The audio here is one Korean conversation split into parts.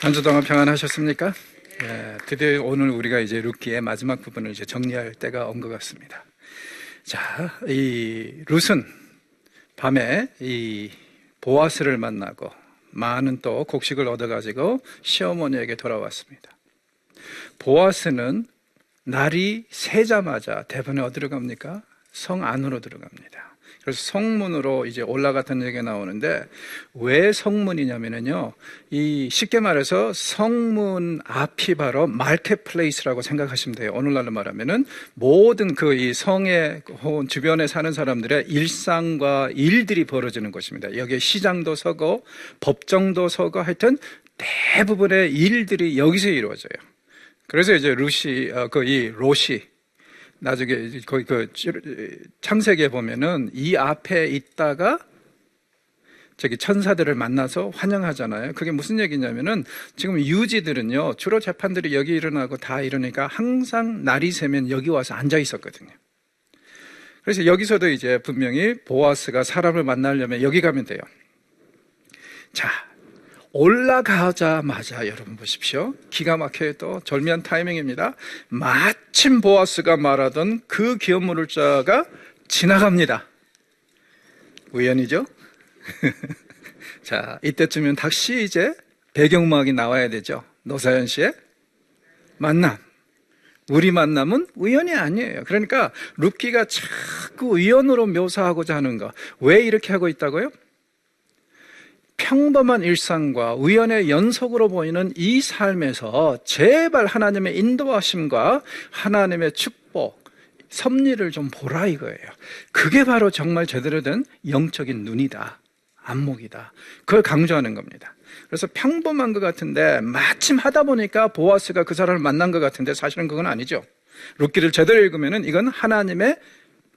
한 주 동안 평안하셨습니까? 드디어 오늘 우리가 이제 룻기의 마지막 부분을 이제 정리할 때가 온 것 같습니다. 자, 이 룻은 밤에 이 보아스를 만나고 많은 또 곡식을 얻어가지고 시어머니에게 돌아왔습니다. 보아스는 날이 새자마자 대번에 어디로 갑니까? 성 안으로 들어갑니다. 그래서 성문으로 이제 올라갔다는 얘기가 나오는데, 왜 성문이냐면요, 이 쉽게 말해서 성문 앞이 바로 마켓플레이스라고 생각하시면 돼요. 오늘날로 말하면은 모든 그 이 성의 주변에 사는 사람들의 일상과 일들이 벌어지는 곳입니다. 여기에 시장도 서고 법정도 서고 하여튼 대부분의 일들이 여기서 이루어져요. 그래서 이제 롯이 나중에 거기 창세기에 보면은 이 앞에 있다가 저기 천사들을 만나서 환영하잖아요. 그게 무슨 얘기냐면은 지금 유지들은요, 주로 재판들이 여기 일어나고 다 이러니까 항상 날이 새면 여기 와서 앉아 있었거든요. 그래서 여기서도 이제 분명히 보아스가 사람을 만나려면 여기 가면 돼요. 자, 올라가자마자 여러분 보십시오. 기가 막혀요. 또 절묘한 타이밍입니다. 마침 보아스가 말하던 그 기업 물을 자가 지나갑니다. 우연이죠? 자, 이때쯤이면 다시 이제 배경음악이 나와야 되죠. 노사연 씨의 만남. 우리 만남은 우연이 아니에요. 그러니까 룻기가 자꾸 우연으로 묘사하고자 하는 거. 왜 이렇게 하고 있다고요? 평범한 일상과 우연의 연속으로 보이는 이 삶에서 제발 하나님의 인도하심과 하나님의 축복, 섭리를 좀 보라 이거예요. 그게 바로 정말 제대로 된 영적인 눈이다, 안목이다. 그걸 강조하는 겁니다. 그래서 평범한 것 같은데 마침 하다 보니까 보아스가 그 사람을 만난 것 같은데 사실은 그건 아니죠. 룻기를 제대로 읽으면 이건 하나님의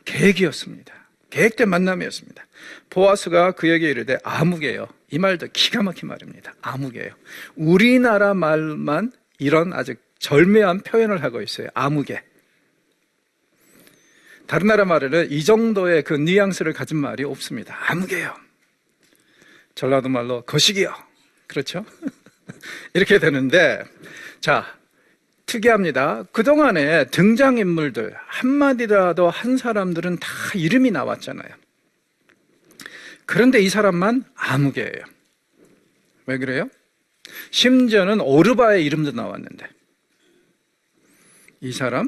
계획이었습니다. 계획된 만남이었습니다. 보아스가 그에게 이르되 아무개요. 이 말도 기가 막힌 말입니다. 아무개요. 우리나라 말만 이런 아주 절묘한 표현을 하고 있어요. 아무개. 다른 나라 말에는 이 정도의 그 뉘앙스를 가진 말이 없습니다. 아무개요. 전라도 말로 거시기요. 그렇죠? 이렇게 되는데, 자, 특이합니다. 그동안에 등장인물들 한마디라도 한 사람들은 다 이름이 나왔잖아요. 그런데 이 사람만 아무개예요. 왜 그래요? 심지어는 오르바의 이름도 나왔는데 이 사람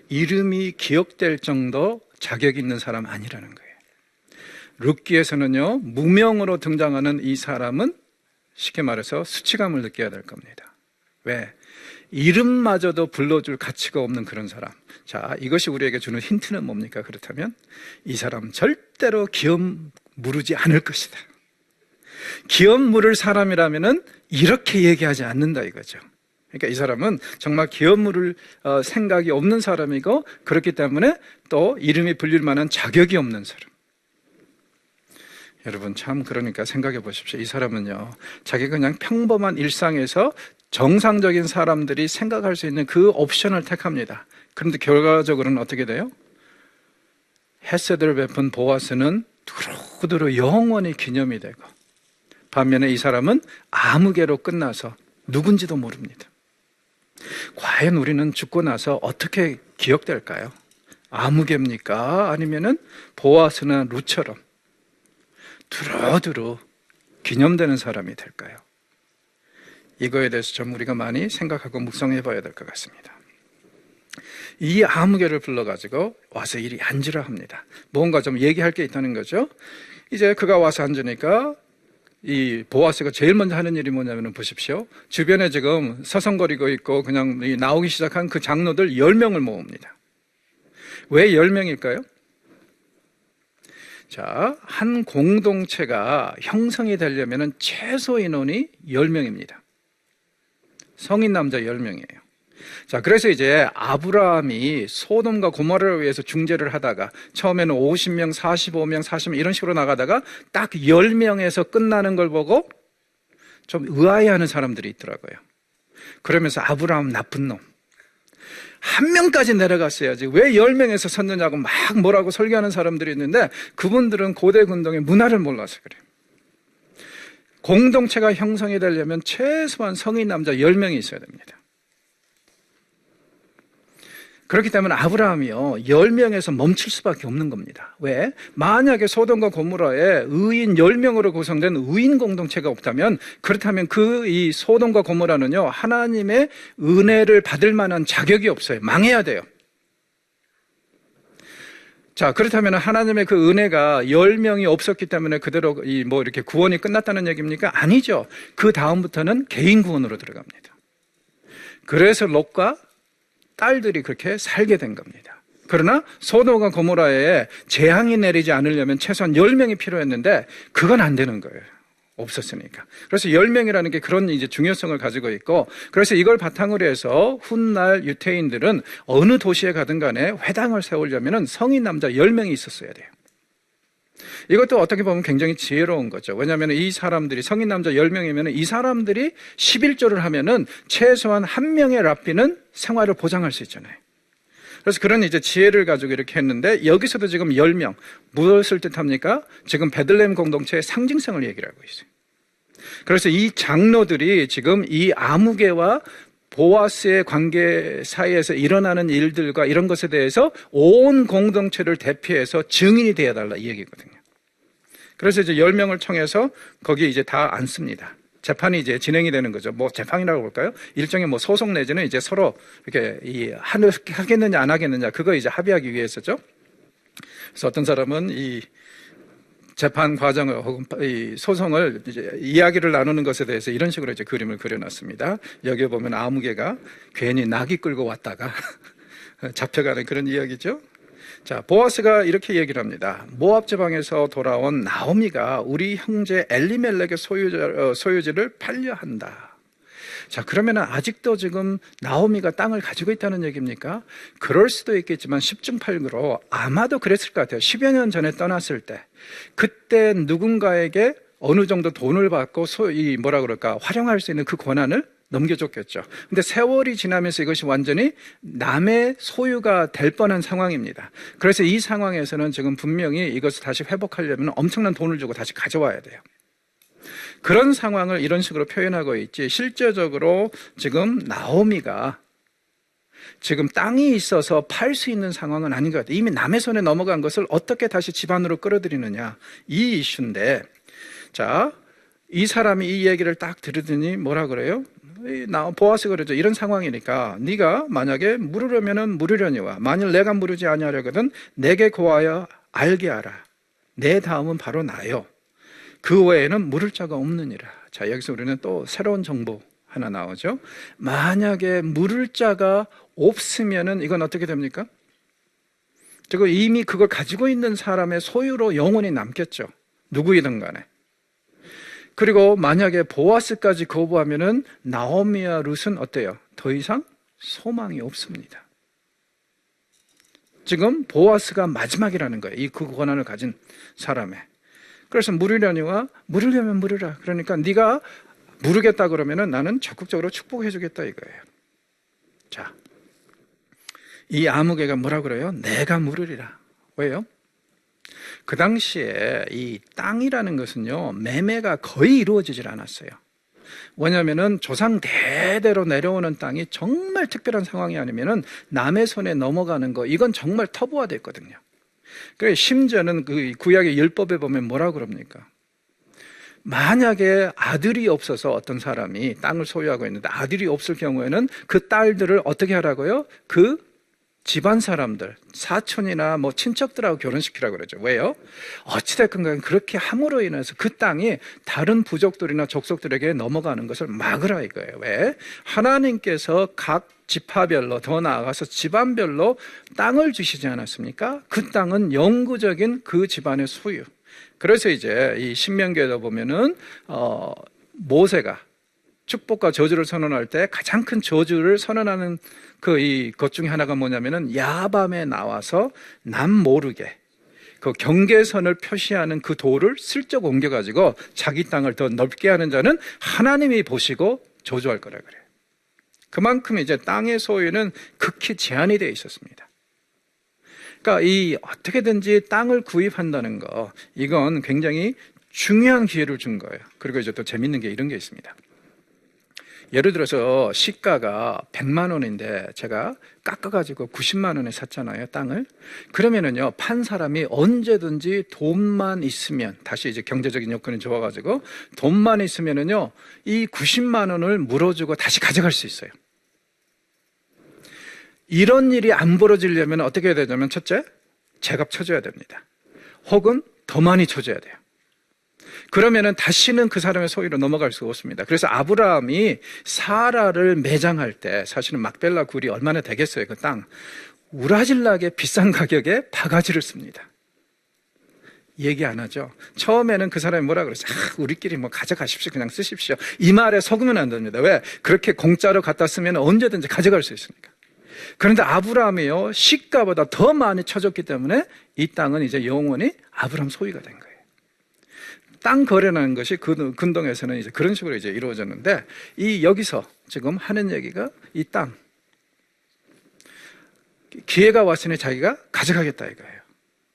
이름이 기억될 정도 자격 있는 사람 아니라는 거예요. 룻기에서는요, 무명으로 등장하는 이 사람은 쉽게 말해서 수치감을 느껴야 될 겁니다. 왜? 이름마저도 불러줄 가치가 없는 그런 사람. 자, 이것이 우리에게 주는 힌트는 뭡니까? 그렇다면 이 사람 절대로 기업 무르지 않을 것이다. 기업 물을 사람이라면은 이렇게 얘기하지 않는다 이거죠. 그러니까 이 사람은 정말 기업 물을 생각이 없는 사람이고, 그렇기 때문에 또 이름이 불릴 만한 자격이 없는 사람. 여러분 참 그러니까 생각해 보십시오. 이 사람은요, 자기 그냥 평범한 일상에서 정상적인 사람들이 생각할 수 있는 그 옵션을 택합니다. 그런데 결과적으로는 어떻게 돼요? 헤세드를 베푼 보아스는 두루두루 영원히 기념이 되고, 반면에 이 사람은 아무개로 끝나서 누군지도 모릅니다. 과연 우리는 죽고 나서 어떻게 기억될까요? 아무개입니까? 아니면은 보아스나 룻처럼 두루두루 기념되는 사람이 될까요? 이거에 대해서 좀 우리가 많이 생각하고 묵상해 봐야 될 것 같습니다. 이 아무개를 불러가지고 와서 이리 앉으라 합니다. 뭔가 좀 얘기할 게 있다는 거죠. 이제 그가 와서 앉으니까 이 보아스가 제일 먼저 하는 일이 뭐냐면 보십시오. 주변에 지금 서성거리고 있고 그냥 나오기 시작한 그 장로들 10명을 모읍니다. 왜 10명일까요? 자, 한 공동체가 형성이 되려면 최소 인원이 10명입니다. 성인 남자 10명이에요. 자, 그래서 이제 아브라함이 소돔과 고모라를 위해서 중재를 하다가 처음에는 50명, 45명, 40명 이런 식으로 나가다가 딱 10명에서 끝나는 걸 보고 좀 의아해하는 사람들이 있더라고요. 그러면서 아브라함 나쁜 놈. 한 명까지 내려갔어야지 왜 10명에서 섰느냐고 막 뭐라고 설교하는 사람들이 있는데, 그분들은 고대 군동의 문화를 몰라서 그래요. 공동체가 형성이 되려면 최소한 성인 남자 10명이 있어야 됩니다. 그렇기 때문에 아브라함이요 10명에서 멈출 수밖에 없는 겁니다. 왜? 만약에 소돔과 고모라에 의인 10명으로 구성된 의인 공동체가 없다면, 그렇다면 이 소돔과 고모라는요 하나님의 은혜를 받을 만한 자격이 없어요. 망해야 돼요. 자, 그렇다면 하나님의 그 은혜가 10명이 없었기 때문에 그대로 이렇게 구원이 끝났다는 얘기입니까? 아니죠. 그 다음부터는 개인 구원으로 들어갑니다. 그래서 롯과 딸들이 그렇게 살게 된 겁니다. 그러나 소돔과 고모라에 재앙이 내리지 않으려면 최소한 10명이 필요했는데 그건 안 되는 거예요. 없었으니까. 그래서 10명이라는 게 그런 이제 중요성을 가지고 있고, 그래서 이걸 바탕으로 해서 훗날 유태인들은 어느 도시에 가든 간에 회당을 세우려면 성인 남자 10명이 있었어야 돼요. 이것도 어떻게 보면 굉장히 지혜로운 거죠. 왜냐하면 이 사람들이 성인 남자 10명이면 이 사람들이 11조를 하면은 최소한 한 명의 랍비는 생활을 보장할 수 있잖아요. 그래서 그런 이제 지혜를 가지고 이렇게 했는데, 여기서도 지금 10명 무엇을 뜻합니까? 지금 베들레헴 공동체의 상징성을 얘기를 하고 있어요. 그래서 이 장로들이 지금 이 아무개와 보아스의 관계 사이에서 일어나는 일들과 이런 것에 대해서 온 공동체를 대표해서 증인이 되어 달라 이 얘기거든요. 그래서 이제 10명을 청해서 거기에 이제 다 앉습니다. 재판이 이제 진행이 되는 거죠. 뭐 재판이라고 볼까요? 일종의 뭐 소송 내지는 이제 서로 이렇게 하겠느냐 안 하겠느냐 그거 이제 합의하기 위해서죠. 그래서 어떤 사람은 이 재판 과정을 혹은 이 소송을 이제 이야기를 나누는 것에 대해서 이런 식으로 이제 그림을 그려놨습니다. 여기에 보면 아무개가 괜히 낙이 끌고 왔다가 잡혀가는 그런 이야기죠. 자, 보아스가 이렇게 얘기를 합니다. 모압 지방에서 돌아온 나오미가 우리 형제 엘리멜렉의 소유지를 팔려 한다. 자, 그러면 아직도 지금 나오미가 땅을 가지고 있다는 얘기입니까? 그럴 수도 있겠지만 10중 8구로 아마도 그랬을 것 같아요. 10여 년 전에 떠났을 때, 그때 누군가에게 어느 정도 돈을 받고 활용할 수 있는 그 권한을 넘겨줬겠죠. 근데 세월이 지나면서 이것이 완전히 남의 소유가 될 뻔한 상황입니다. 그래서 이 상황에서는 지금 분명히 이것을 다시 회복하려면 엄청난 돈을 주고 다시 가져와야 돼요. 그런 상황을 이런 식으로 표현하고 있지, 실제적으로 지금 나오미가 지금 땅이 있어서 팔 수 있는 상황은 아닌 것 같아요. 이미 남의 손에 넘어간 것을 어떻게 다시 집안으로 끌어들이느냐, 이 이슈인데, 자, 이 사람이 이 얘기를 딱 들으더니 뭐라 그래요? 보아스가 그러죠. 이런 상황이니까 네가 만약에 물으려면은 물으려니와 만일 내가 물으지 아니하려거든 내게 고하여 알게 하라. 내 다음은 바로 나요. 그 외에는 물을 자가 없느니라. 자, 여기서 우리는 또 새로운 정보 하나 나오죠. 만약에 물을 자가 없으면은 이건 어떻게 됩니까? 지금 이미 그걸 가지고 있는 사람의 소유로 영원히 남겠죠. 누구이든 간에. 그리고 만약에 보아스까지 거부하면은 나오미와 룻은 어때요? 더 이상 소망이 없습니다. 지금 보아스가 마지막이라는 거예요. 이 그 권한을 가진 사람의. 그래서 물으려니와 물으려면 물으라. 그러니까 네가 물으겠다 그러면은 나는 적극적으로 축복해 주겠다 이거예요. 자, 이 아무개가 뭐라 그래요? 내가 물으리라. 왜요? 그 당시에 이 땅이라는 것은요, 매매가 거의 이루어지질 않았어요. 왜냐하면은 조상 대대로 내려오는 땅이 정말 특별한 상황이 아니면은 남의 손에 넘어가는 거, 이건 정말 터부화됐거든요. 그래서 심지어는 그 구약의 율법에 보면 뭐라고 그럽니까? 만약에 아들이 없어서 어떤 사람이 땅을 소유하고 있는데 아들이 없을 경우에는 그 딸들을 어떻게 하라고요? 그 집안 사람들, 사촌이나 뭐 친척들하고 결혼시키라고 그러죠. 왜요? 어찌됐건 간에 그렇게 함으로 인해서 그 땅이 다른 부족들이나 족속들에게 넘어가는 것을 막으라 이거예요. 왜? 하나님께서 각 지파별로, 더 나아가서 집안별로 땅을 주시지 않았습니까? 그 땅은 영구적인 그 집안의 소유. 그래서 이제 이 신명기에도 보면은 모세가 축복과 저주를 선언할 때 가장 큰 저주를 선언하는 것 중에 하나가 뭐냐면은 야밤에 나와서 남 모르게 그 경계선을 표시하는 그 돌을 슬쩍 옮겨가지고 자기 땅을 더 넓게 하는 자는 하나님이 보시고 저주할 거라 그래요. 그만큼 이제 땅의 소유는 극히 제한이 되어 있었습니다. 그러니까 이 어떻게든지 땅을 구입한다는 거, 이건 굉장히 중요한 기회를 준 거예요. 그리고 이제 또 재밌는 게 이런 게 있습니다. 예를 들어서 시가가 100만 원인데 제가 깎아가지고 90만 원에 샀잖아요, 땅을. 그러면은요, 판 사람이 언제든지 돈만 있으면, 다시 이제 경제적인 여건이 좋아가지고 돈만 있으면은요, 이 90만 원을 물어주고 다시 가져갈 수 있어요. 이런 일이 안 벌어지려면 어떻게 해야 되냐면, 첫째, 제값 쳐줘야 됩니다. 혹은 더 많이 쳐줘야 돼요. 그러면은 다시는 그 사람의 소유로 넘어갈 수가 없습니다. 그래서 아브라함이 사라를 매장할 때 사실은 막벨라 굴이 얼마나 되겠어요, 그 땅. 우라질나게 비싼 가격에 바가지를 씁니다. 얘기 안 하죠. 처음에는 그 사람이 뭐라 그러죠? 우리끼리 뭐 가져가십시오, 그냥 쓰십시오. 이 말에 속으면 안 됩니다. 왜? 그렇게 공짜로 갖다 쓰면 언제든지 가져갈 수 있으니까. 그런데 아브라함이요, 시가보다 더 많이 쳐줬기 때문에 이 땅은 이제 영원히 아브라함 소유가 된 거예요. 땅 거래라는 것이 근동에서는 이제 그런 식으로 이제 이루어졌는데, 이 여기서 지금 하는 얘기가 이 땅 기회가 왔으니 자기가 가져가겠다 이거예요.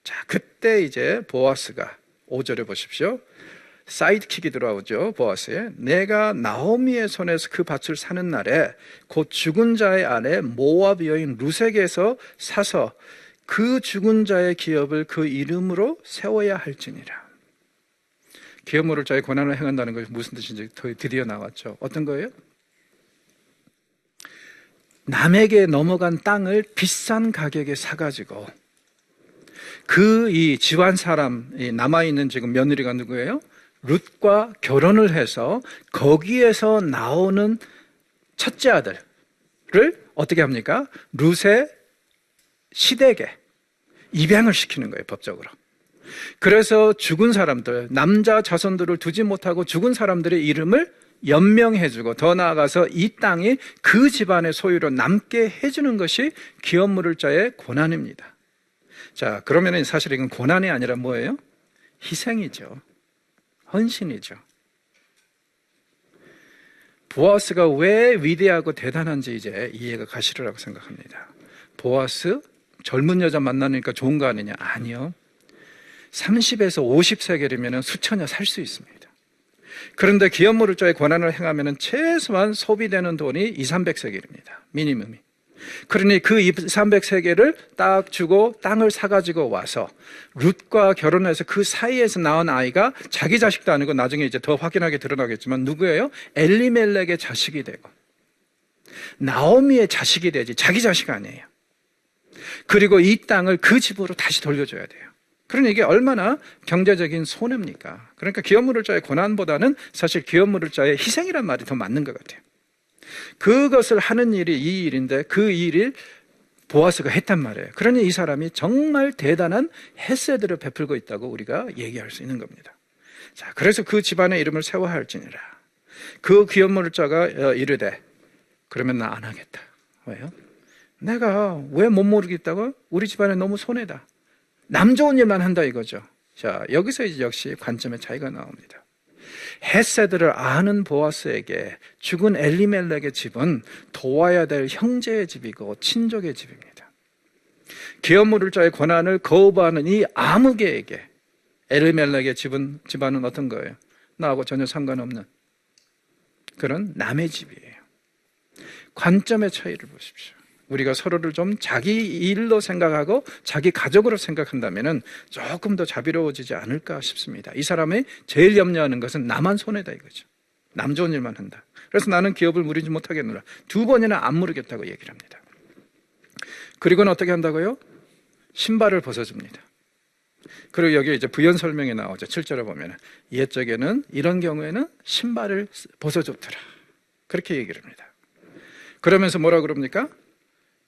자, 그때 이제 보아스가 5절에 보십시오. 사이드킥이 들어오죠. 보아스에 내가 나오미의 손에서 그 밭을 사는 날에 곧 죽은 자의 아내 모압 여인 루색에서 사서 그 죽은 자의 기업을 그 이름으로 세워야 할지니라. 기업 모를 자의 고난을 행한다는 것이 무슨 뜻인지 드디어 나왔죠. 어떤 거예요? 남에게 넘어간 땅을 비싼 가격에 사가지고 이 집안 사람, 남아있는 지금 며느리가 누구예요? 룻과 결혼을 해서 거기에서 나오는 첫째 아들을 어떻게 합니까? 룻의 시댁에 입양을 시키는 거예요, 법적으로. 그래서 죽은 사람들, 남자 자손들을 두지 못하고 죽은 사람들의 이름을 연명해주고, 더 나아가서 이 땅이 그 집안의 소유로 남게 해주는 것이 기업 물을 자의 고난입니다. 자, 그러면 사실 이건 고난이 아니라 뭐예요? 희생이죠. 헌신이죠. 보아스가 왜 위대하고 대단한지 이제 이해가 가시리라고 생각합니다. 보아스 젊은 여자 만나니까 좋은 거 아니냐? 아니요. 30에서 50세겔이면 수천여 살 수 있습니다. 그런데 기업 물을 자의 권한을 행하면 최소한 소비되는 돈이 2, 300세겔입니다. 미니멈이. 그러니 그 2, 300세겔을 딱 주고 땅을 사가지고 와서 룻과 결혼해서 그 사이에서 낳은 아이가 자기 자식도 아니고 나중에 이제 더 확연하게 드러나겠지만 누구예요? 엘리멜렉의 자식이 되고 나오미의 자식이 되지 자기 자식 아니에요. 그리고 이 땅을 그 집으로 다시 돌려줘야 돼요. 그러니 이게 얼마나 경제적인 손해입니까? 그러니까 기업 물을 자의 고난보다는 사실 기업 물을 자의 희생이란 말이 더 맞는 것 같아요. 그것을 하는 일이 이 일인데 그 일을 보아스가 했단 말이에요. 그러니 이 사람이 정말 대단한 헤세드를 베풀고 있다고 우리가 얘기할 수 있는 겁니다. 자, 그래서 그 집안의 이름을 세워야 할지니라. 그 기업 물을 자가 이르되 그러면 나 안 하겠다. 왜요? 내가 왜 못 모르겠다고? 우리 집안에 너무 손해다. 남 좋은 일만 한다 이거죠. 자, 여기서 이제 역시 관점의 차이가 나옵니다. 헤세드를 아는 보아스에게 죽은 엘리멜렉의 집은 도와야 될 형제의 집이고 친족의 집입니다. 기업 물을 자의 권한을 거부하는 이 아무개에게 엘리멜렉의 집안은 어떤 거예요? 나하고 전혀 상관없는 그런 남의 집이에요. 관점의 차이를 보십시오. 우리가 서로를 좀 자기 일로 생각하고 자기 가족으로 생각한다면 조금 더 자비로워지지 않을까 싶습니다. 이 사람이 제일 염려하는 것은 나만 손해다 이거죠. 남 좋은 일만 한다. 그래서 나는 기업을 무리지 못하겠노라. 2번이나 안 무르겠다고 얘기를 합니다. 그리고는 어떻게 한다고요? 신발을 벗어줍니다. 그리고 여기 이제 부연 설명이 나오죠. 7절에 보면 옛적에는 이런 경우에는 신발을 벗어줬더라. 그렇게 얘기를 합니다. 그러면서 뭐라 그럽니까?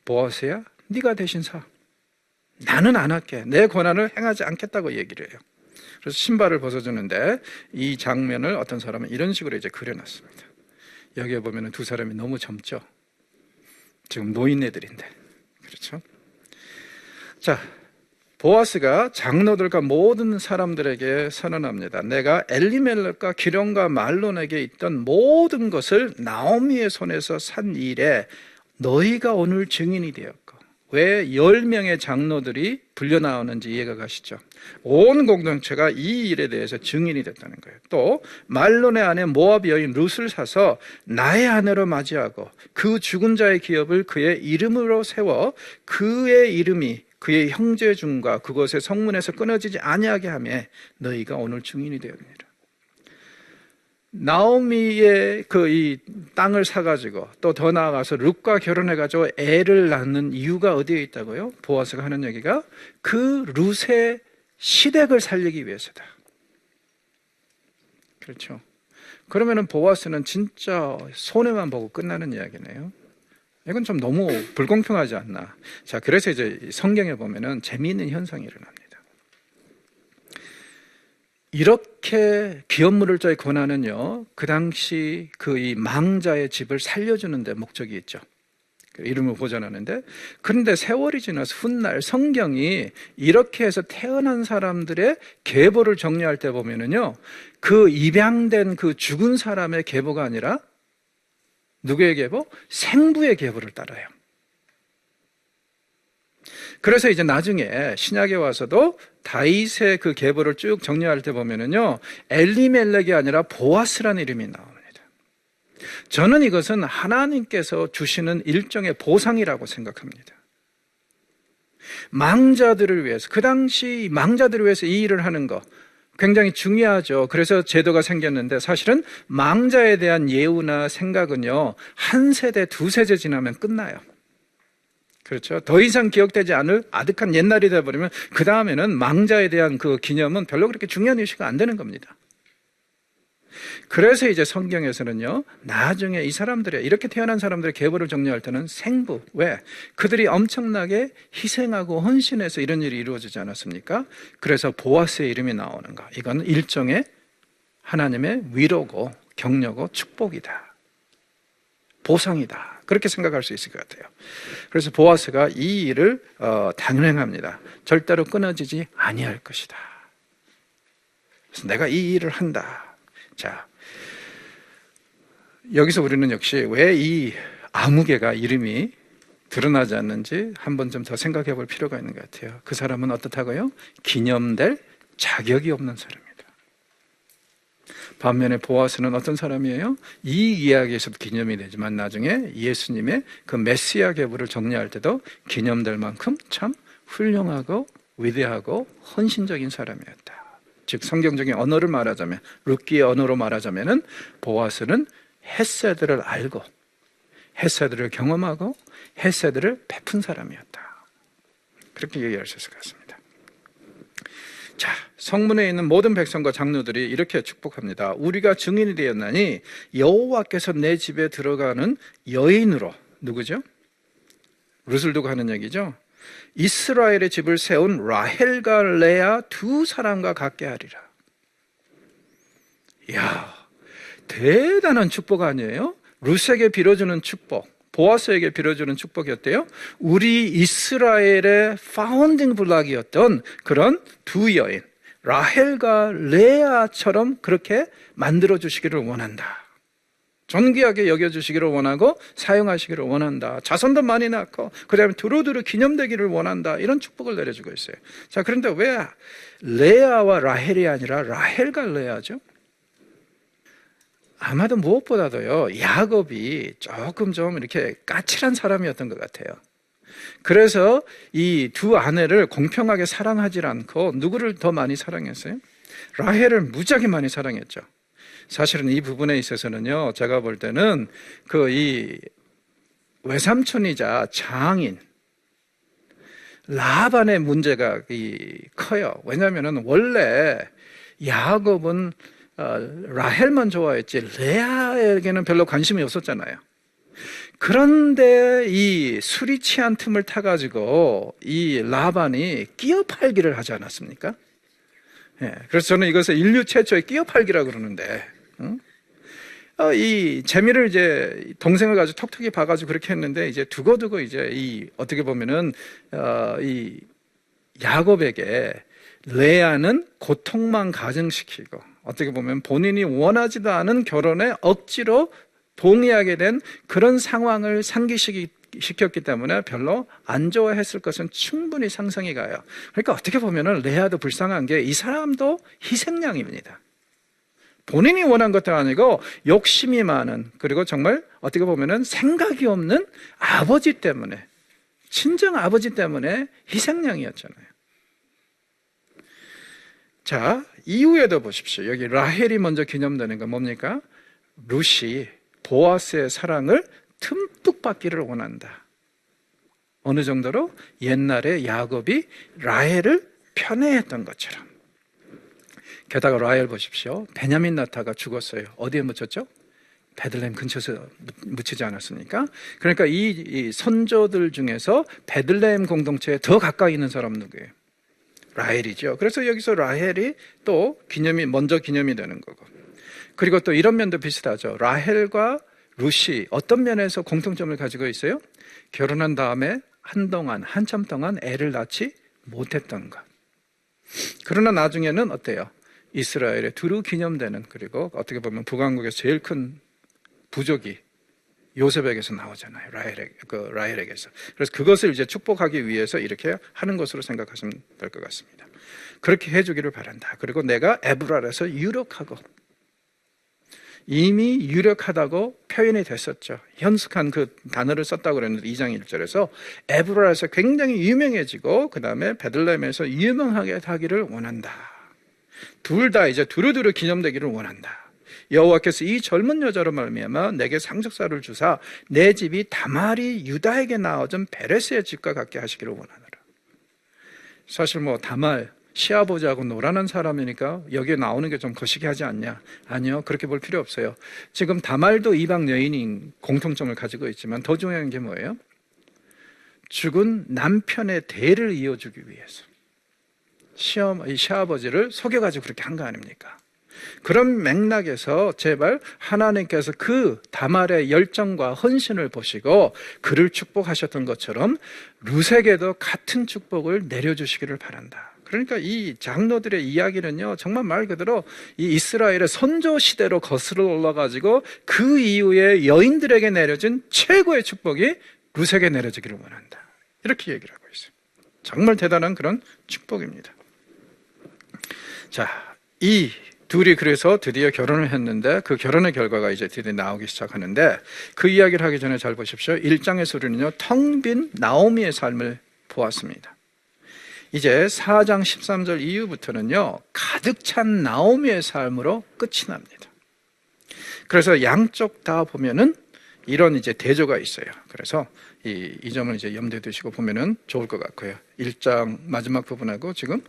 보아스야, 네가 대신 사. 나는 안 할게. 내 권한을 행하지 않겠다고 얘기를 해요. 그래서 신발을 벗어주는데 이 장면을 어떤 사람은 이런 식으로 이제 그려놨습니다. 여기에 보면 두 사람이 너무 젊죠. 지금 노인네들인데, 그렇죠? 자, 보아스가 장로들과 모든 사람들에게 선언합니다. 내가 엘리멜렉과 기련과 말론에게 있던 모든 것을 나오미의 손에서 산 일에 너희가 오늘 증인이 되었고, 왜 10명의 장로들이 불려 나오는지 이해가 가시죠? 온 공동체가 이 일에 대해서 증인이 됐다는 거예요. 또 말론의 아내 모압 여인 룻을 사서 나의 아내로 맞이하고 그 죽은 자의 기업을 그의 이름으로 세워 그의 이름이 그의 형제 중과 그곳의 성문에서 끊어지지 아니하게 하며 너희가 오늘 증인이 되었느니라. 나오미의 이 땅을 사가지고 또 더 나아가서 룻과 결혼해가지고 애를 낳는 이유가 어디에 있다고요? 보아스가 하는 얘기가 그 룻의 시댁을 살리기 위해서다. 그렇죠. 그러면은 보아스는 진짜 손해만 보고 끝나는 이야기네요. 이건 좀 너무 불공평하지 않나. 자, 그래서 이제 성경에 보면은 재미있는 현상이 일어납니다. 이렇게 기업물을 저희 권하는요, 그 당시 이 망자의 집을 살려주는 데 목적이 있죠. 이름을 보존하는데, 그런데 세월이 지나서 훗날 성경이 이렇게 해서 태어난 사람들의 계보를 정리할 때 보면은요, 그 입양된 그 죽은 사람의 계보가 아니라 누구의 계보? 생부의 계보를 따라요. 그래서 이제 나중에 신약에 와서도 다윗의 그 계보를 쭉 정리할 때 보면은요, 엘리멜렉이 아니라 보아스라는 이름이 나옵니다. 저는 이것은 하나님께서 주시는 일종의 보상이라고 생각합니다. 망자들을 위해서, 그 당시 망자들을 위해서 이 일을 하는 거 굉장히 중요하죠. 그래서 제도가 생겼는데 사실은 망자에 대한 예우나 생각은요, 한 세대, 두 세대 지나면 끝나요. 그렇죠. 더 이상 기억되지 않을 아득한 옛날이 되어버리면 그 다음에는 망자에 대한 그 기념은 별로 그렇게 중요한 이슈가 안 되는 겁니다. 그래서 이제 성경에서는요, 나중에 이 사람들의, 이렇게 태어난 사람들의 계보를 정리할 때는 생부, 왜? 그들이 엄청나게 희생하고 헌신해서 이런 일이 이루어지지 않았습니까? 그래서 보아스의 이름이 나오는가. 이건 일종의 하나님의 위로고 격려고 축복이다, 보상이다, 그렇게 생각할 수 있을 것 같아요. 그래서 보아스가 이 일을 단행합니다. 절대로 끊어지지 아니할 것이다. 그래서 내가 이 일을 한다. 자, 여기서 우리는 역시 왜 이 아무개가 이름이 드러나지 않는지 한번 좀 더 생각해 볼 필요가 있는 것 같아요. 그 사람은 어떻다고요? 기념될 자격이 없는 사람입니다. 반면에 보아스는 어떤 사람이에요? 이 이야기에서도 기념이 되지만 나중에 예수님의 그 메시아 계보를 정리할 때도 기념될 만큼 참 훌륭하고 위대하고 헌신적인 사람이었다. 즉 성경적인 언어를 말하자면, 룻기의 언어로 말하자면은 보아스는 헤세드를 알고 헤세드를 경험하고 헤세드를 베푼 사람이었다. 그렇게 얘기할 수 있을 것 같습니다. 자, 성문에 있는 모든 백성과 장로들이 이렇게 축복합니다. 우리가 증인이 되었나니 여호와께서 내 집에 들어가는 여인으로, 누구죠? 룻을 두고 하는 얘기죠. 이스라엘의 집을 세운 라헬과 레아 두 사람과 같게 하리라. 이야, 대단한 축복 아니에요? 룻에게 빌어주는 축복, 보아스에게 빌어주는 축복이었대요. 우리 이스라엘의 파운딩 블락이었던 그런 두 여인, 라헬과 레아처럼 그렇게 만들어주시기를 원한다. 존귀하게 여겨주시기를 원하고 사용하시기를 원한다. 자손도 많이 낳고 그 다음에 두루두루 기념되기를 원한다. 이런 축복을 내려주고 있어요. 자, 그런데 왜 레아와 라헬이 아니라 라헬과 레아죠? 아마도 무엇보다도요, 야곱이 조금 좀 이렇게 까칠한 사람이었던 것 같아요. 그래서 이 두 아내를 공평하게 사랑하지 않고 누구를 더 많이 사랑했어요? 라헬을 무지하게 많이 사랑했죠. 사실은 이 부분에 있어서는요, 제가 볼 때는 이 외삼촌이자 장인 라반의 문제가 커요. 왜냐하면 원래 야곱은 라헬만 좋아했지 레아에게는 별로 관심이 없었잖아요. 그런데 이 술이 취한 틈을 타가지고 이 라반이 끼어 팔기를 하지 않았습니까? 예, 그래서 저는 이것을 인류 최초의 끼어 팔기라고 그러는데, 이 재미를 이제 동생을 가지고 톡톡히 봐가지고 그렇게 했는데, 이제 두고두고 이제 어떻게 보면은 이 야곱에게 레아는 고통만 가증시키고, 어떻게 보면 본인이 원하지도 않은 결혼에 억지로 동의하게 된 그런 상황을 상기시키기 시켰기 때문에 별로 안 좋아했을 것은 충분히 상상이 가요. 그러니까 어떻게 보면은 레아도 불쌍한 게 이 사람도 희생양입니다. 본인이 원한 것도 아니고 욕심이 많은, 그리고 정말 어떻게 보면은 생각이 없는 아버지 때문에, 친정 아버지 때문에 희생양이었잖아요. 자, 이후에도 보십시오. 여기 라헬이 먼저 기념되는 건 뭡니까? 룻이 보아스의 사랑을 듬뿍 받기를 원한다. 어느 정도로? 옛날에 야곱이 라헬을 편애했던 것처럼. 게다가 라헬 보십시오. 베냐민 나타가 죽었어요. 어디에 묻혔죠? 베들레헴 근처에서 묻히지 않았습니까? 그러니까 이 선조들 중에서 베들레헴 공동체에 더 가까이 있는 사람은 누구예요? 라헬이죠. 그래서 여기서 라헬이 또 먼저 기념이 되는 거고. 그리고 또 이런 면도 비슷하죠. 라헬과 룻이 어떤 면에서 공통점을 가지고 있어요? 결혼한 다음에 한참 동안 애를 낳지 못했던 것. 그러나 나중에는 어때요? 이스라엘의 두루 기념되는, 그리고 어떻게 보면 북왕국에서 제일 큰 부족이 요셉에게서 나오잖아요. 라헬에게서. 그래서 그것을 이제 축복하기 위해서 이렇게 하는 것으로 생각하시면 될 것 같습니다. 그렇게 해주기를 바란다. 그리고 내가 에브랄에서 유력하고, 이미 유력하다고 표현이 됐었죠. 현숙한 그 단어를 썼다고 그랬는데 2장 1절에서 에브랄에서 굉장히 유명해지고 그 다음에 베들레헴에서 유명하게 하기를 원한다. 둘 다 이제 두루두루 기념되기를 원한다. 여호와께서 이 젊은 여자로 말미암아 내게 상속사를 주사 내 집이 다말이 유다에게 낳아준 베레스의 집과 같게 하시기를 원하노라. 사실 다말 시아버지하고 노라는 사람이니까 여기에 나오는 게 좀 거시기하지 않냐? 아니요, 그렇게 볼 필요 없어요. 지금 다말도 이방 여인인 공통점을 가지고 있지만 더 중요한 게 뭐예요? 죽은 남편의 대를 이어주기 위해서 시아버지를 속여가지고 그렇게 한 거 아닙니까? 그런 맥락에서 제발 하나님께서 그 다말의 열정과 헌신을 보시고 그를 축복하셨던 것처럼 룻에게도 같은 축복을 내려주시기를 바란다. 그러니까 이 장로들의 이야기는요, 정말 말 그대로 이 이스라엘의 선조 시대로 거슬러 올라가지고 그 이후에 여인들에게 내려진 최고의 축복이 룻에게 내려지기를 원한다. 이렇게 얘기를 하고 있어요. 정말 대단한 그런 축복입니다. 자, 이 둘이 그래서 드디어 결혼을 했는데 그 결혼의 결과가 이제 드디어 나오기 시작하는데 그 이야기를 하기 전에 잘 보십시오. 1장에서 우리는요, 텅 빈 나오미의 삶을 보았습니다. 이제 4장 13절 이후부터는요, 가득 찬 나오미의 삶으로 끝이 납니다. 그래서 양쪽 다 보면은 이런 이제 대조가 있어요. 그래서 이 점을 이제 염두에 두시고 보면은 좋을 것 같고요. 1장 마지막 부분하고 지금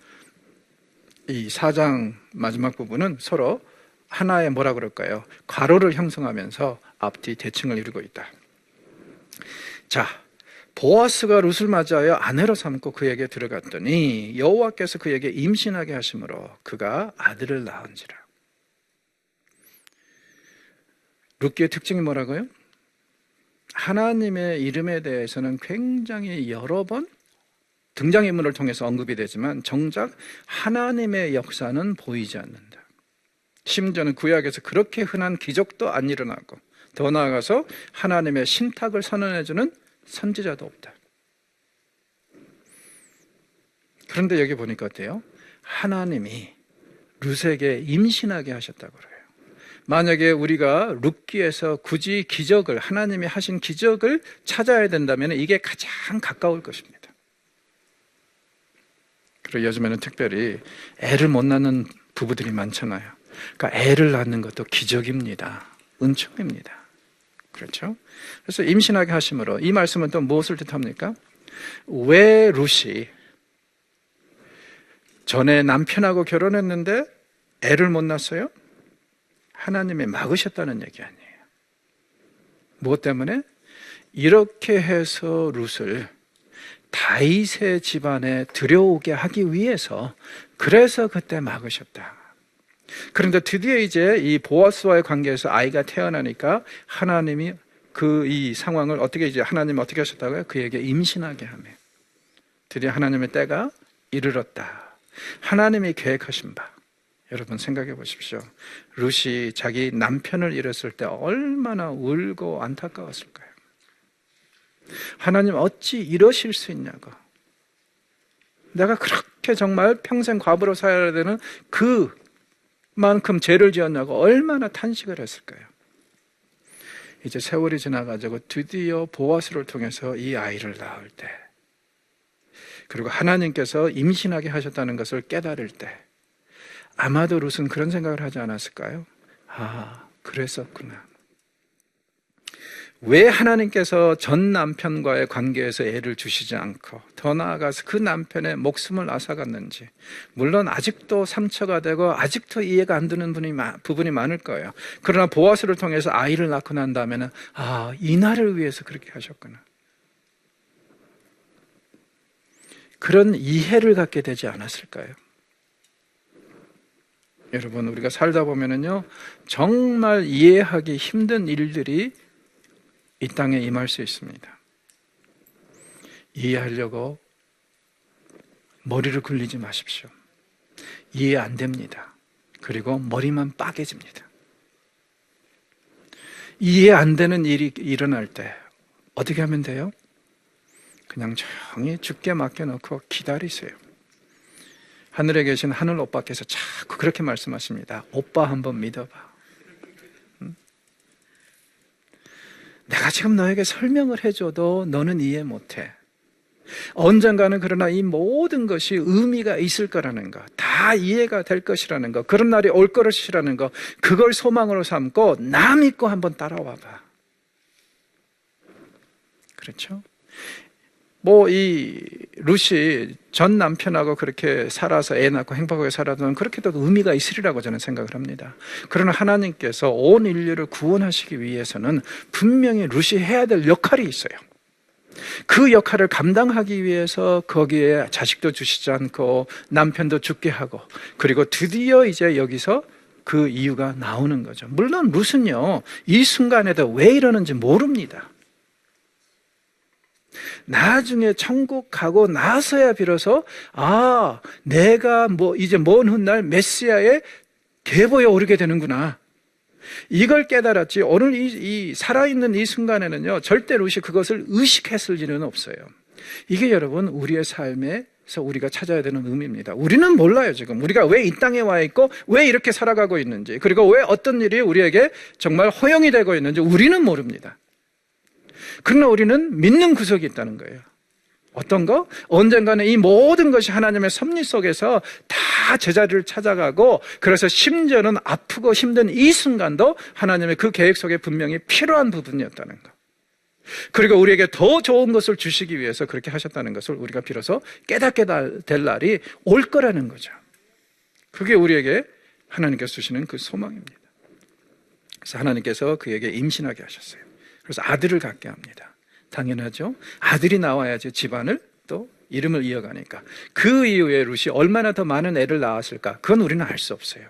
이 4장 마지막 부분은 서로 하나의 뭐라 그럴까요? 괄호를 형성하면서 앞뒤 대칭을 이루고 있다. 자, 보아스가 룻을 맞이하여 아내로 삼고 그에게 들어갔더니 여호와께서 그에게 임신하게 하심으로 그가 아들을 낳은지라. 룻기의 특징이 뭐라고요? 하나님의 이름에 대해서는 굉장히 여러 번 등장인물을 통해서 언급이 되지만 정작 하나님의 역사는 보이지 않는다. 심지어는 구약에서 그렇게 흔한 기적도 안 일어나고 더 나아가서 하나님의 신탁을 선언해주는 선지자도 없다. 그런데 여기 보니까 어때요? 하나님이 룻에게 임신하게 하셨다고 그래요. 만약에 우리가 룻기에서 굳이 기적을, 하나님이 하신 기적을 찾아야 된다면 이게 가장 가까울 것입니다. 그리고 요즘에는 특별히 애를 못 낳는 부부들이 많잖아요. 그러니까 애를 낳는 것도 기적입니다. 은총입니다. 그렇죠? 그래서 임신하게 하심으로 이 말씀은 또 무엇을 뜻합니까? 왜 룻이 전에 남편하고 결혼했는데 애를 못 낳았어요? 하나님이 막으셨다는 얘기 아니에요. 무엇 때문에? 이렇게 해서 룻을 다윗의 집안에 들여오게 하기 위해서, 그래서 그때 막으셨다. 그런데 드디어 이제 이 보아스와의 관계에서 아이가 태어나니까 하나님이 이 상황을 하나님이 어떻게 하셨다고요? 그에게 임신하게 하며 드디어 하나님의 때가 이르렀다. 하나님이 계획하신 바. 여러분 생각해 보십시오. 룻이 자기 남편을 잃었을 때 얼마나 울고 안타까웠을까요? 하나님 어찌 이러실 수 있냐고. 내가 그렇게 정말 평생 과부로 살아야 되는 그만큼 죄를 지었냐고 얼마나 탄식을 했을까요? 이제 세월이 지나가지고 드디어 보아스를 통해서 이 아이를 낳을 때, 그리고 하나님께서 임신하게 하셨다는 것을 깨달을 때, 아마도 룻은 그런 생각을 하지 않았을까요? 아, 그랬었구나. 왜 하나님께서 전 남편과의 관계에서 애를 주시지 않고 더 나아가서 그 남편의 목숨을 앗아갔는지. 물론 아직도 상처가 되고 아직도 이해가 안 되는 부분이 많을 거예요. 그러나 보아스를 통해서 아이를 낳고 난 다음에는 아, 이 날을 위해서 그렇게 하셨구나. 그런 이해를 갖게 되지 않았을까요? 여러분, 우리가 살다 보면은요, 정말 이해하기 힘든 일들이 이 땅에 임할 수 있습니다. 이해하려고 머리를 굴리지 마십시오. 이해 안 됩니다. 그리고 머리만 빠개집니다. 이해 안 되는 일이 일어날 때 어떻게 하면 돼요? 그냥 조용히 주께 맡겨놓고 기다리세요. 하늘에 계신 하늘 오빠께서 자꾸 그렇게 말씀하십니다. 오빠 한번 믿어봐. 내가 지금 너에게 설명을 해줘도 너는 이해 못해. 언젠가는 그러나 이 모든 것이 의미가 있을 거라는 거, 다 이해가 될 것이라는 거, 그런 날이 올 것이라는 거, 그걸 소망으로 삼고 나 믿고 한번 따라와 봐. 그렇죠? 이 룻이 전 남편하고 그렇게 살아서 애 낳고 행복하게 살아도 그렇게도 의미가 있으리라고 저는 생각을 합니다. 그러나 하나님께서 온 인류를 구원하시기 위해서는 분명히 룻이 해야 될 역할이 있어요. 그 역할을 감당하기 위해서 거기에 자식도 주시지 않고 남편도 죽게 하고, 그리고 드디어 이제 여기서 그 이유가 나오는 거죠. 물론 룻은요, 이 순간에도 왜 이러는지 모릅니다. 나중에 천국 가고 나서야 비로소 아, 내가 이제 먼 훗날 메시아의 계보에 오르게 되는구나, 이걸 깨달았지. 오늘 이 살아있는 이 순간에는요, 절대 룻이 그것을 의식했을 일은 없어요. 이게 여러분 우리의 삶에서 우리가 찾아야 되는 의미입니다. 우리는 몰라요. 지금 우리가 왜 이 땅에 와 있고 왜 이렇게 살아가고 있는지, 그리고 왜 어떤 일이 우리에게 정말 허용이 되고 있는지 우리는 모릅니다. 그러나 우리는 믿는 구석이 있다는 거예요. 어떤 거? 언젠가는 이 모든 것이 하나님의 섭리 속에서 다 제자리를 찾아가고, 그래서 심지어는 아프고 힘든 이 순간도 하나님의 그 계획 속에 분명히 필요한 부분이었다는 거. 그리고 우리에게 더 좋은 것을 주시기 위해서 그렇게 하셨다는 것을 우리가 비로소 깨닫게 될 날이 올 거라는 거죠. 그게 우리에게 하나님께서 주시는 그 소망입니다. 그래서 하나님께서 그에게 임신하게 하셨어요. 그래서 아들을 갖게 합니다. 당연하죠. 아들이 나와야지 집안을 또 이름을 이어가니까. 그 이후에 룻이 얼마나 더 많은 애를 낳았을까? 그건 우리는 알 수 없어요.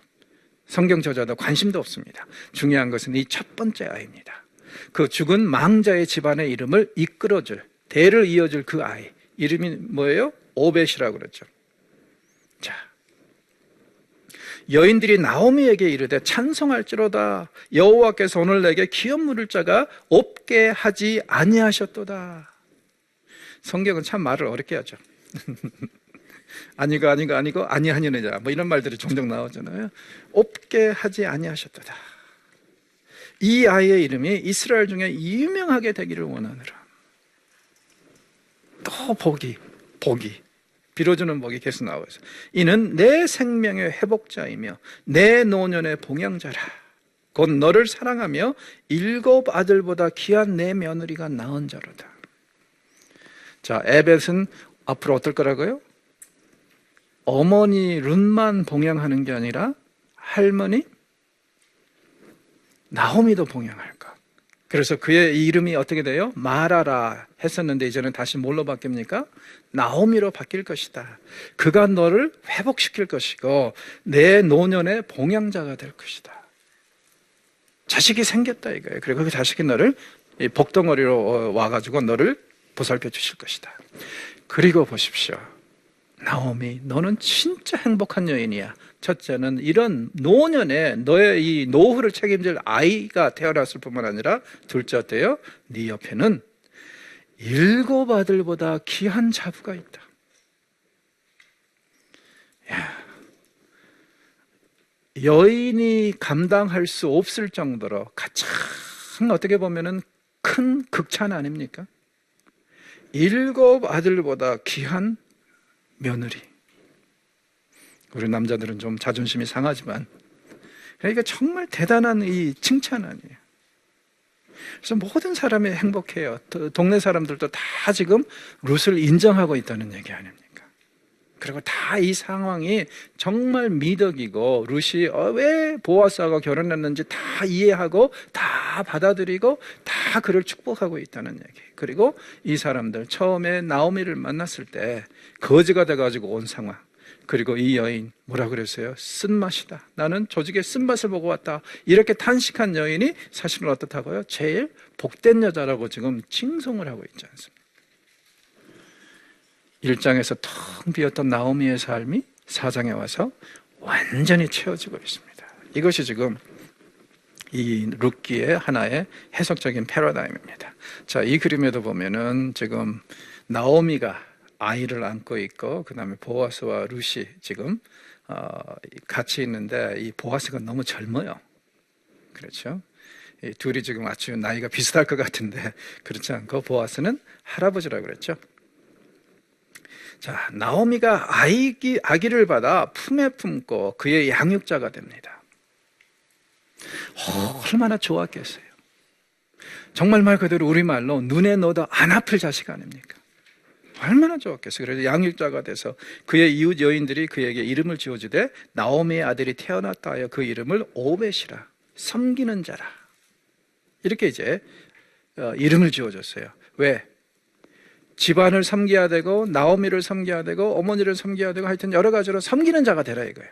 성경 저자도 관심도 없습니다. 중요한 것은 이 첫 번째 아이입니다. 그 죽은 망자의 집안의 이름을 이끌어줄, 대를 이어줄 그 아이, 이름이 뭐예요? 오벳이라고 그랬죠. 자, 여인들이 나오미에게 이르되 찬송할지로다, 여호와께서 오늘 내게 기업 물을 자가 없게 하지 아니하셨도다. 성경은 참 말을 어렵게 하죠. 아니고 아니하니느냐, 이런 말들이 종종 나오잖아요. 없게 하지 아니하셨도다. 이 아이의 이름이 이스라엘 중에 유명하게 되기를 원하노라. 또 복이 빌어주는 복이 계속 나와요. 이는 내 생명의 회복자이며 내 노년의 봉양자라. 곧 너를 사랑하며 7 아들보다 귀한 내 며느리가 낳은 자로다. 자, 에벳은 앞으로 어떨 거라고요? 어머니 룻만 봉양하는 게 아니라 할머니 나오미도 봉양할 것. 그래서 그의 이름이 어떻게 돼요? 마라라 했었는데 이제는 다시 뭘로 바뀝니까? 나오미로 바뀔 것이다. 그가 너를 회복시킬 것이고 내 노년의 봉양자가 될 것이다. 자식이 생겼다 이거예요. 그리고 그 자식이 너를 복덩어리로 와가지고 너를 보살펴 주실 것이다. 그리고 보십시오. 나오미, 너는 진짜 행복한 여인이야. 첫째는 이런 노년에 너의 이 노후를 책임질 아이가 태어났을 뿐만 아니라 둘째 어때요? 네 옆에는 7 아들보다 귀한 자부가 있다. 야, 여인이 감당할 수 없을 정도로 가장 어떻게 보면은 큰 극찬 아닙니까? 7 아들보다 귀한 며느리. 우리 남자들은 좀 자존심이 상하지만, 그러니까 정말 대단한 이 칭찬 아니에요. 그래서 모든 사람이 행복해요. 동네 사람들도 다 지금 룻을 인정하고 있다는 얘기 아닙니까? 그리고 다 이 상황이 정말 미덕이고, 룻이 왜 보아스하고 결혼했는지 다 이해하고 다 받아들이고 다 그를 축복하고 있다는 얘기. 그리고 이 사람들 처음에 나오미를 만났을 때 거지가 돼가지고 온 상황. 그리고 이 여인 뭐라 그랬어요? 쓴맛이다. 나는 조직의 쓴맛을 보고 왔다. 이렇게 탄식한 여인이 사실은 어떻다고요? 제일 복된 여자라고 지금 칭송을 하고 있지 않습니까? 1장에서 텅 비었던 나오미의 삶이 4장에 와서 완전히 채워지고 있습니다. 이것이 지금 이 룻기의 하나의 해석적인 패러다임입니다. 자, 이 그림에도 보면은 지금 나오미가 아이를 안고 있고, 그 다음에 보아스와 룻이 지금 같이 있는데, 이 보아스가 너무 젊어요. 그렇죠? 이 둘이 지금 아주 나이가 비슷할 것 같은데 그렇지 않고 보아스는 할아버지라고 그랬죠. 자, 나오미가 아기를 받아 품에 품고 그의 양육자가 됩니다. 얼마나 좋았겠어요. 정말 말 그대로 우리말로 눈에 넣어도 안 아플 자식 아닙니까? 얼마나 좋았겠어요. 그래서 양육자가 돼서 그의 이웃 여인들이 그에게 이름을 지어주되 나오미의 아들이 태어났다 하여 그 이름을 오벳이라, 섬기는 자라, 이렇게 이제 이름을 지어줬어요. 왜? 집안을 섬겨야 되고 나오미를 섬겨야 되고 어머니를 섬겨야 되고 하여튼 여러 가지로 섬기는 자가 되라 이거예요.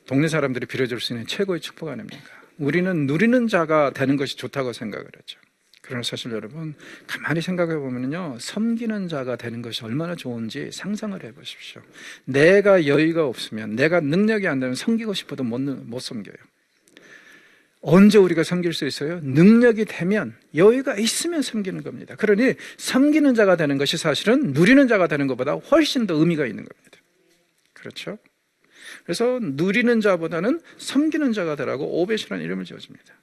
동네 사람들이 빌어줄 수 있는 최고의 축복 아닙니까? 우리는 누리는 자가 되는 것이 좋다고 생각을 하죠. 그러나 사실 여러분 가만히 생각해 보면요, 섬기는 자가 되는 것이 얼마나 좋은지 상상을 해 보십시오. 내가 여유가 없으면, 내가 능력이 안 되면 섬기고 싶어도 못 섬겨요. 언제 우리가 섬길 수 있어요? 능력이 되면, 여유가 있으면 섬기는 겁니다. 그러니 섬기는 자가 되는 것이 사실은 누리는 자가 되는 것보다 훨씬 더 의미가 있는 겁니다. 그렇죠? 그래서 누리는 자보다는 섬기는 자가 되라고 오벳이라는 이름을 지어줍니다.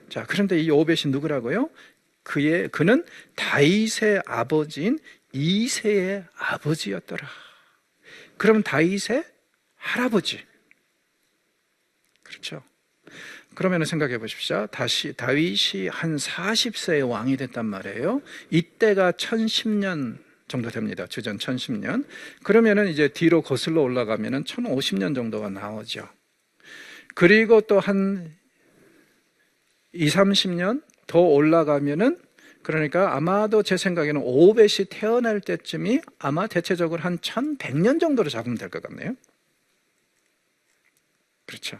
자, 그런데 이 오벳이 누구라고요? 그는 다윗의 아버지인 이새의 아버지였더라. 그러면 다윗의 할아버지. 그렇죠? 그러면 생각해 보십시오. 다시 다윗이 한 40세의 왕이 됐단 말이에요. 이때가 1010년 정도 됩니다. 주전 1010년. 그러면은 이제 뒤로 거슬러 올라가면은 1050년 정도가 나오죠. 그리고 또 한 20, 30년 더 올라가면은, 그러니까 아마도 제 생각에는 오벳이 태어날 때쯤이 아마 대체적으로 한 1100년 정도로 잡으면 될 것 같네요. 그렇죠.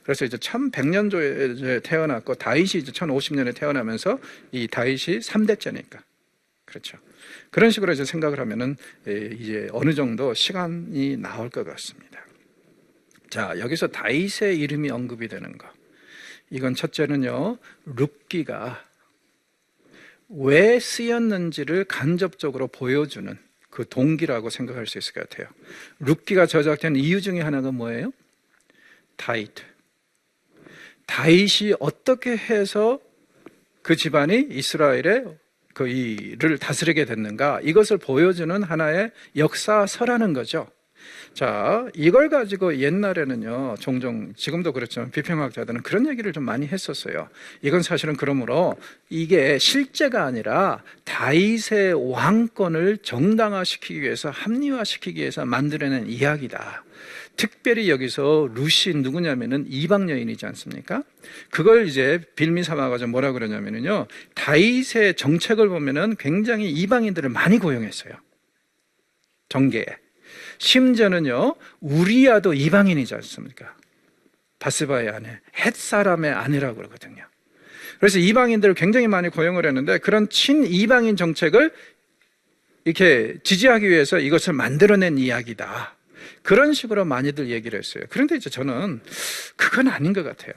그래서 이제 1100년도에 태어났고 다윗이 이제 1050년에 태어나면서 이 다윗이 3대째니까. 그렇죠. 그런 식으로 이제 생각을 하면은 이제 어느 정도 시간이 나올 것 같습니다. 자, 여기서 다윗의 이름이 언급이 되는 거. 이건 첫째는요, 룻기가 왜 쓰였는지를 간접적으로 보여주는 그 동기라고 생각할 수 있을 것 같아요. 룻기가 저작된 이유 중에 하나가 뭐예요? 다윗이 어떻게 해서 그 집안이 이스라엘의 그 일을 다스리게 됐는가, 이것을 보여주는 하나의 역사서라는 거죠. 자, 이걸 가지고 옛날에는요, 종종, 지금도 그렇지만 비평학자들은 그런 얘기를 좀 많이 했었어요. 이건 사실은 그러므로 이게 실제가 아니라 다윗의 왕권을 정당화시키기 위해서, 합리화시키기 위해서 만들어낸 이야기다. 특별히 여기서 룻이 누구냐면은 이방 여인이지 않습니까? 그걸 이제 빌미 삼아가지고 뭐라 그러냐면요, 다윗의 정책을 보면은 굉장히 이방인들을 많이 고용했어요. 정계에. 심지어는요, 우리야도 이방인이지 않습니까? 바스바의 아내, 헷 사람의 아내라고 그러거든요. 그래서 이방인들을 굉장히 많이 고용을 했는데, 그런 친 이방인 정책을 이렇게 지지하기 위해서 이것을 만들어낸 이야기다. 그런 식으로 많이들 얘기를 했어요. 그런데 이제 저는 그건 아닌 것 같아요.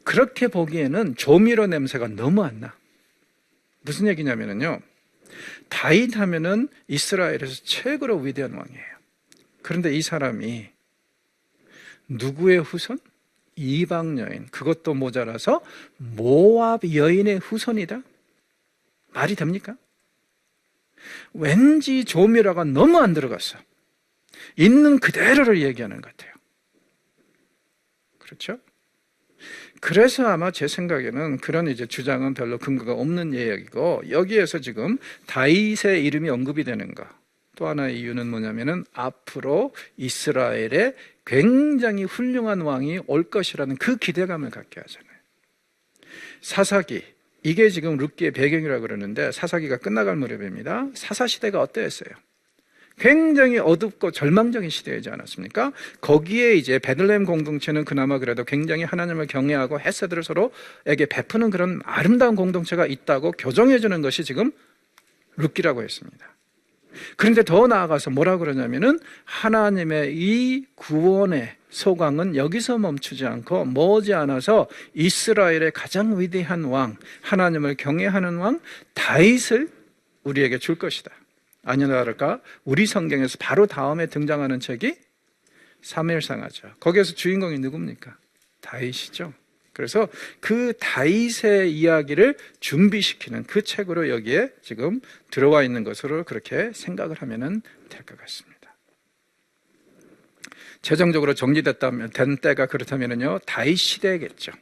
그렇게 보기에는 조미료 냄새가 너무 안 나. 무슨 얘기냐면요, 다윗 하면은 이스라엘에서 최고로 위대한 왕이에요. 그런데 이 사람이 누구의 후손? 이방 여인, 그것도 모자라서 모압 여인의 후손이다? 말이 됩니까? 왠지 조미료가 너무 안 들어갔어. 있는 그대로를 얘기하는 것 같아요. 그렇죠? 그래서 아마 제 생각에는 그런 이제 주장은 별로 근거가 없는 이야기고, 여기에서 지금 다윗의 이름이 언급이 되는 거, 또 하나의 이유는 뭐냐면은 앞으로 이스라엘에 굉장히 훌륭한 왕이 올 것이라는 그 기대감을 갖게 하잖아요. 사사기, 이게 지금 룻기의 배경이라고 그러는데, 사사기가 끝나갈 무렵입니다. 사사시대가 어떠했어요? 굉장히 어둡고 절망적인 시대이지 않았습니까? 거기에 이제 베들레헴 공동체는 그나마 그래도 굉장히 하나님을 경외하고 햇새들을 서로에게 베푸는 그런 아름다운 공동체가 있다고 교정해주는 것이 지금 룻기라고 했습니다. 그런데 더 나아가서 뭐라 그러냐면은 하나님의 이 구원의 소강은 여기서 멈추지 않고 머지않아서 이스라엘의 가장 위대한 왕, 하나님을 경외하는 왕 다윗을 우리에게 줄 것이다. 아니나 다를까 우리 성경에서 바로 다음에 등장하는 책이 사무엘상하죠. 거기에서 주인공이 누굽니까? 다윗이죠. 그래서 그 다윗의 이야기를 준비시키는 그 책으로 여기에 지금 들어와 있는 것으로 그렇게 생각을 하면 될 것 같습니다. 최종적으로 된 때가 그렇다면요, 다윗 시대겠죠.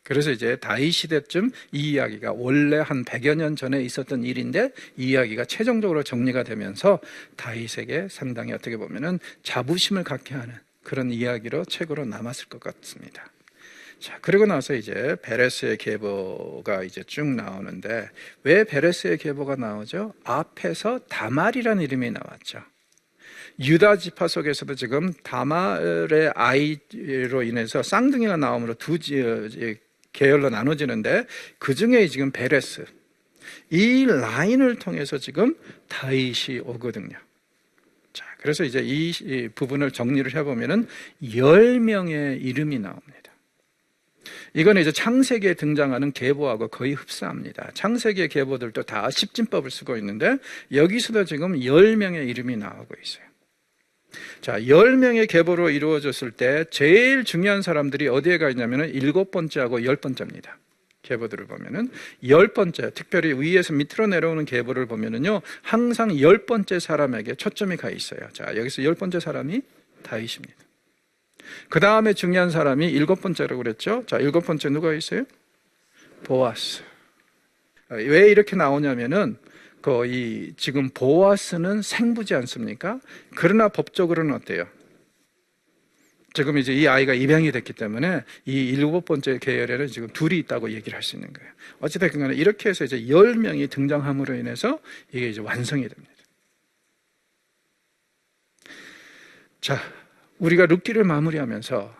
그래서 이제 다윗 시대쯤 이 이야기가 원래 한 100여 년 전에 있었던 일인데 이 이야기가 최종적으로 정리가 되면서 다윗에게 상당히 어떻게 보면은 자부심을 갖게 하는 그런 이야기로 책으로 남았을 것 같습니다. 자, 그리고 나서 이제 베레스의 계보가 이제 쭉 나오는데, 왜 베레스의 계보가 나오죠? 앞에서 다말이라는 이름이 나왔죠. 유다 지파 속에서도 지금 다말의 아이로 인해서 쌍둥이가 나옴으로 두 계열로 나눠지는데, 그 중에 지금 베레스, 이 라인을 통해서 지금 다윗이 오거든요. 자, 그래서 이제 이 부분을 정리를 해보면은 10명의 이름이 나옵니다. 이건 이제 창세기에 등장하는 계보하고 거의 흡사합니다. 창세기의 계보들도 다 십진법을 쓰고 있는데 여기서도 지금 10명의 이름이 나오고 있어요. 자, 10명의 계보로 이루어졌을 때 제일 중요한 사람들이 어디에 가 있냐면 7번째하고 10번째입니다. 계보들을 보면은 10번째, 특별히 위에서 밑으로 내려오는 계보를 보면은요, 항상 10번째 사람에게 초점이 가 있어요. 자, 여기서 10번째 사람이 다윗입니다. 그 다음에 중요한 사람이 7번째라고 그랬죠. 자, 7번째 누가 있어요? 보아스. 왜 이렇게 나오냐면은 지금 보아스는 생부지 않습니까? 그러나 법적으로는 어때요? 지금 이제 이 아이가 입양이 됐기 때문에 이 7번째 계열에는 지금 둘이 있다고 얘기를 할 수 있는 거예요. 어찌됐든 간에 이렇게 해서 이제 10명이 등장함으로 인해서 이게 이제 완성이 됩니다. 자, 우리가 룻기를 마무리하면서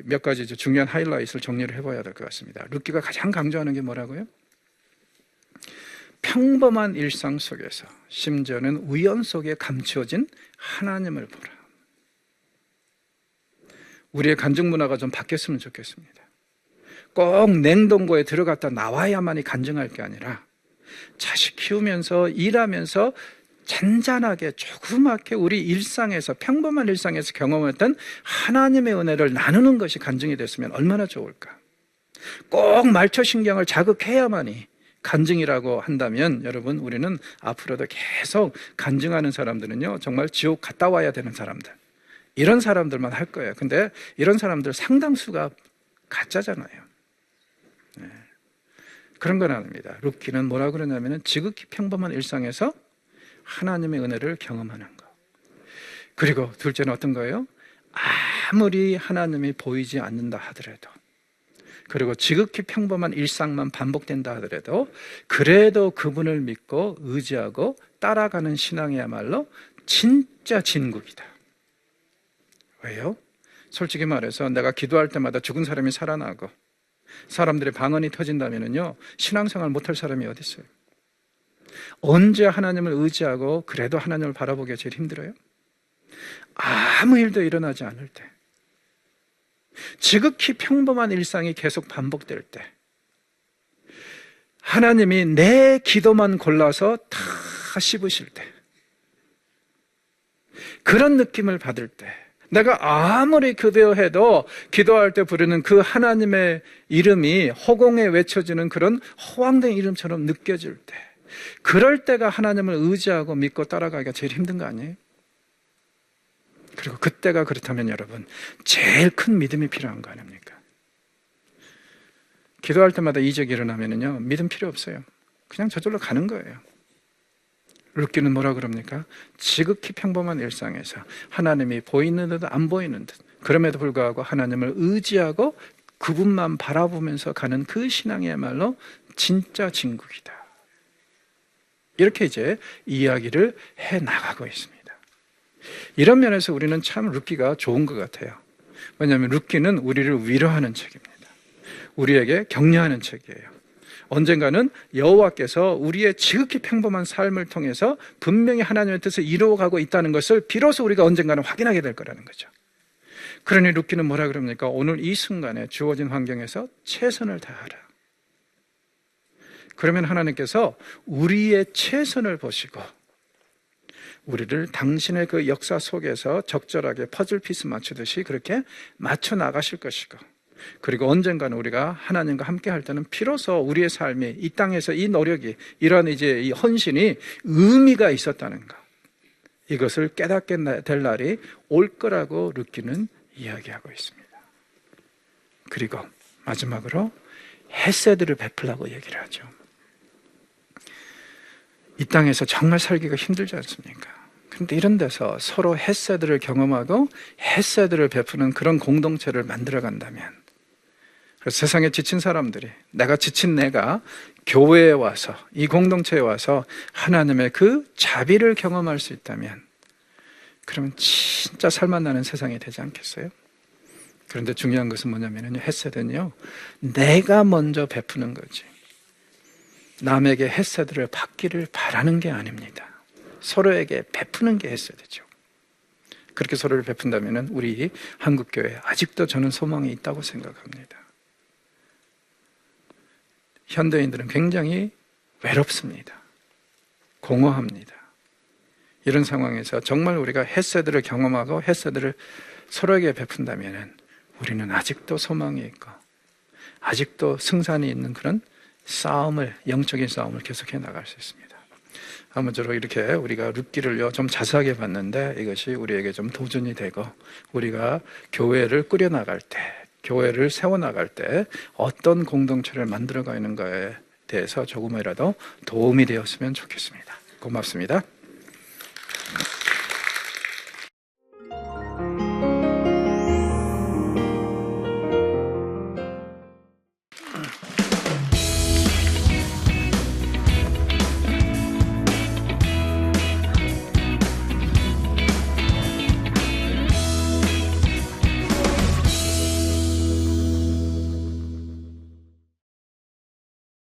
몇 가지 이제 중요한 하이라이트를 정리를 해봐야 될 것 같습니다. 룻기가 가장 강조하는 게 뭐라고요? 평범한 일상 속에서, 심지어는 우연 속에 감추어진 하나님을 보라. 우리의 간증 문화가 좀 바뀌었으면 좋겠습니다. 꼭 냉동고에 들어갔다 나와야만이 간증할 게 아니라 자식 키우면서 일하면서 잔잔하게 조그맣게 우리 일상에서, 평범한 일상에서 경험했던 하나님의 은혜를 나누는 것이 간증이 됐으면 얼마나 좋을까. 꼭 말초신경을 자극해야만이 간증이라고 한다면 여러분, 우리는 앞으로도 계속 간증하는 사람들은요, 정말 지옥 갔다 와야 되는 사람들, 이런 사람들만 할 거예요. 근데 이런 사람들 상당수가 가짜잖아요. 네. 그런 건 아닙니다. 룻기는 뭐라 그러냐면 지극히 평범한 일상에서 하나님의 은혜를 경험하는 것. 그리고 둘째는 어떤 거예요? 아무리 하나님이 보이지 않는다 하더라도, 그리고 지극히 평범한 일상만 반복된다 하더라도 그래도 그분을 믿고 의지하고 따라가는 신앙이야말로 진짜 진국이다. 왜요? 솔직히 말해서 내가 기도할 때마다 죽은 사람이 살아나고 사람들의 방언이 터진다면요, 신앙생활 못할 사람이 어디 있어요? 언제 하나님을 의지하고 그래도 하나님을 바라보기가 제일 힘들어요? 아무 일도 일어나지 않을 때, 지극히 평범한 일상이 계속 반복될 때, 하나님이 내 기도만 골라서 다 씹으실 때, 그런 느낌을 받을 때, 내가 아무리 기도해도 기도할 때 부르는 그 하나님의 이름이 허공에 외쳐지는 그런 허황된 이름처럼 느껴질 때, 그럴 때가 하나님을 의지하고 믿고 따라가기가 제일 힘든 거 아니에요? 그리고 그때가 그렇다면 여러분, 제일 큰 믿음이 필요한 거 아닙니까? 기도할 때마다 이적이 일어나면요, 믿음 필요 없어요. 그냥 저절로 가는 거예요. 룻기는 뭐라 그럽니까? 지극히 평범한 일상에서 하나님이 보이는 듯 안 보이는 듯, 그럼에도 불구하고 하나님을 의지하고 그분만 바라보면서 가는 그 신앙이야말로 진짜 진국이다. 이렇게 이제 이야기를 해 나가고 있습니다. 이런 면에서 우리는 참 룻기가 좋은 것 같아요. 왜냐하면 룻기는 우리를 위로하는 책입니다. 우리에게 격려하는 책이에요. 언젠가는 여호와께서 우리의 지극히 평범한 삶을 통해서 분명히 하나님의 뜻을 이루어가고 있다는 것을 비로소 우리가 언젠가는 확인하게 될 거라는 거죠. 그러니 룻기는 뭐라 그럽니까? 오늘 이 순간에 주어진 환경에서 최선을 다하라. 그러면 하나님께서 우리의 최선을 보시고 우리를 당신의 그 역사 속에서 적절하게 퍼즐 피스 맞추듯이 그렇게 맞춰 나가실 것이고, 그리고 언젠가는 우리가 하나님과 함께 할 때는 비로소 우리의 삶이 이 땅에서 이 노력이, 이런 이제 이 헌신이 의미가 있었다는 것, 이것을 깨닫게 될 날이 올 거라고 룻기는 이야기하고 있습니다. 그리고 마지막으로 헤세드를 베풀라고 얘기를 하죠. 이 땅에서 정말 살기가 힘들지 않습니까? 그런데 이런 데서 서로 헤세드를 경험하고 헤세드를 베푸는 그런 공동체를 만들어 간다면, 그래서 세상에 지친 사람들이, 내가 지친 내가 교회에 와서, 이 공동체에 와서 하나님의 그 자비를 경험할 수 있다면, 그러면 진짜 살맛나는 세상이 되지 않겠어요? 그런데 중요한 것은 뭐냐면요, 헤세드는요, 내가 먼저 베푸는 거지, 남에게 헤세드를 받기를 바라는 게 아닙니다. 서로에게 베푸는 게 헤세드죠. 그렇게 서로를 베푼다면 우리 한국교회에 아직도 저는 소망이 있다고 생각합니다. 현대인들은 굉장히 외롭습니다. 공허합니다. 이런 상황에서 정말 우리가 헤세드를 경험하고 헤세드를 서로에게 베푼다면 우리는 아직도 소망이 있고 아직도 승산이 있는 그런 싸움을, 영적인 싸움을 계속해 나갈 수 있습니다. 아무쪼록 이렇게 우리가 룻기를요 좀 자세하게 봤는데, 이것이 우리에게 좀 도전이 되고 우리가 교회를 꾸려 나갈 때, 교회를 세워 나갈 때 어떤 공동체를 만들어 가는 거에 대해서 조금이라도 도움이 되었으면 좋겠습니다. 고맙습니다.